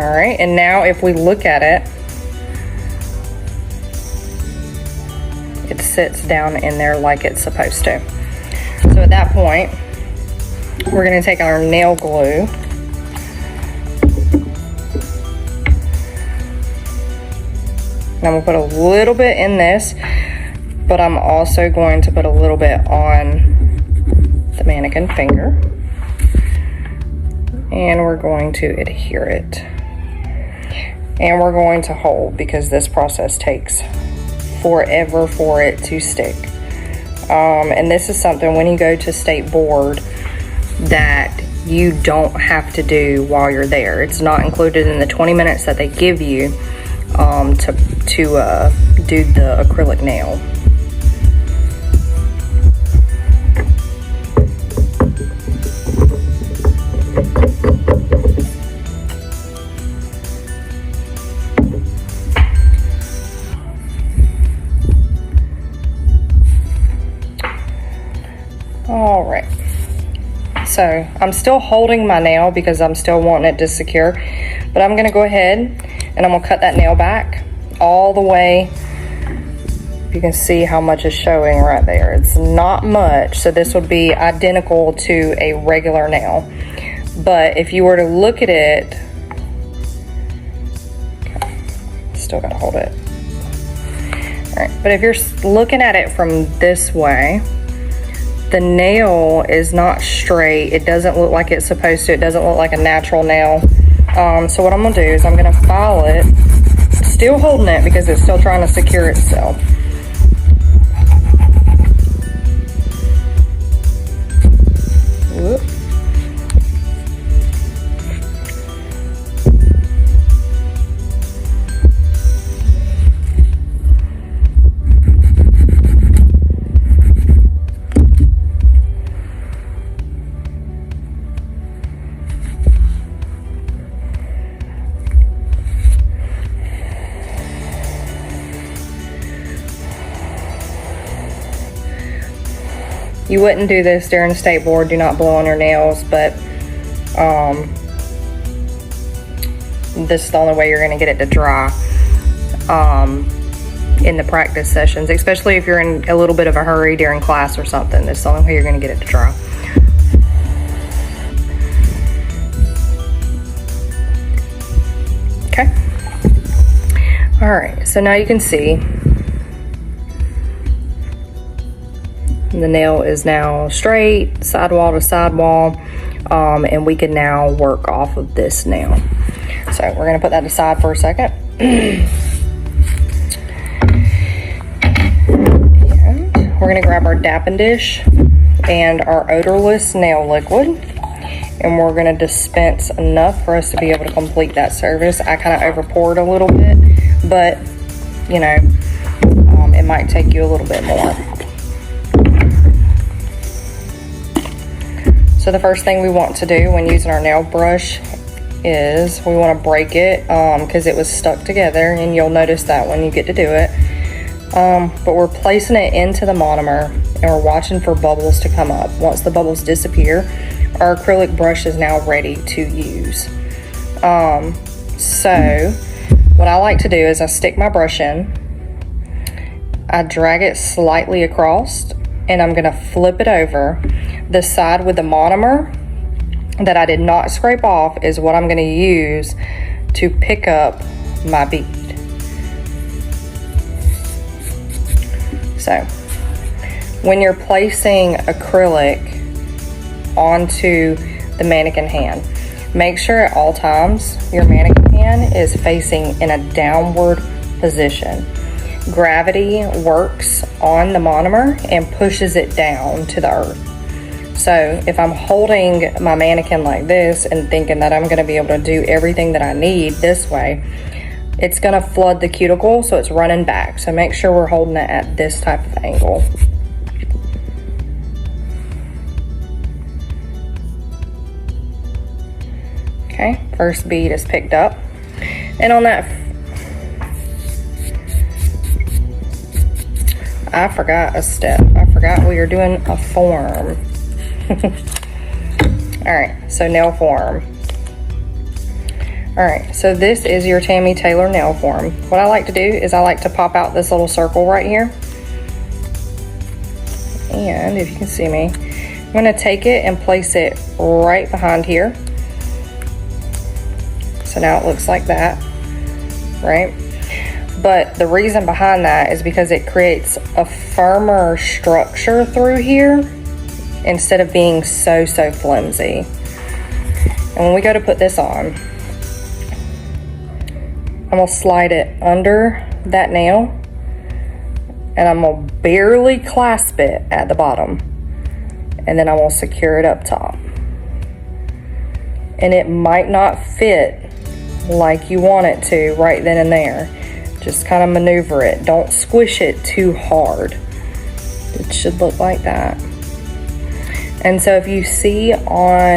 All right, and now if we look at it, it sits down in there like it's supposed to. So at that point, we're going to take our nail glue and I'm going to put a little bit in this, but I'm also going to put a little bit on the mannequin finger, and we're going to adhere it, and we're going to hold, because this process takes forever for it to stick. And this is something when you go to state board that you don't have to do while you're there. It's not included in the 20 minutes that they give you to do the acrylic nail. All right, so I'm still holding my nail because I'm still wanting it to secure, but I'm gonna go ahead and I'm gonna cut that nail back all the way. You can see how much is showing right there. It's not much, so this would be identical to a regular nail. But if you were to look at it, okay, still gotta hold it. All right, but if you're looking at it from this way, the nail is not straight. It doesn't look like it's supposed to. It doesn't look like a natural nail. So what I'm gonna do is I'm gonna file it, still holding it because it's still trying to secure itself. Whoop. You wouldn't do this during the state board. Do not blow on your nails, but this is the only way you're going to get it to dry in the practice sessions, especially if you're in a little bit of a hurry during class or something. This is the only way you're going to get it to dry. Okay. All right, so now you can see the nail is now straight, sidewall to sidewall, and we can now work off of this nail. So we're gonna put that aside for a second. And we're gonna grab our Dappen dish and our odorless nail liquid, and we're gonna dispense enough for us to be able to complete that service. I kind of over poured a little bit, but you know, it might take you a little bit more. So the first thing we want to do when using our nail brush is we want to break it because it was stuck together, and you'll notice that when you get to do it. But we're placing it into the monomer and we're watching for bubbles to come up. Once the bubbles disappear, our acrylic brush is now ready to use. So what I like to do is I stick my brush in, I drag it slightly across, and I'm gonna flip it over. The side with the monomer that I did not scrape off is what I'm gonna use to pick up my bead. So when you're placing acrylic onto the mannequin hand, make sure at all times your mannequin hand is facing in a downward position. Gravity works on the monomer and pushes it down to the earth. So if I'm holding my mannequin like this and thinking that I'm gonna be able to do everything that I need this way, it's gonna flood the cuticle, so it's running back. So make sure we're holding it at this type of angle. Okay, first bead is picked up. And on that, I forgot a step. I forgot we are doing a form. All right, so nail form. All right, so this is your Tammy Taylor nail form. What I like to do is I like to pop out this little circle right here. And if you can see me, I'm gonna take it and place it right behind here. So now it looks like that, right? But the reason behind that is because it creates a firmer structure through here instead of being so flimsy. And when we go to put this on, I'm gonna slide it under that nail and I'm gonna barely clasp it at the bottom. And then I'm gonna secure it up top. And it might not fit like you want it to right then and there. Just kind of maneuver it. Don't squish it too hard. It should look like that. And so if you see on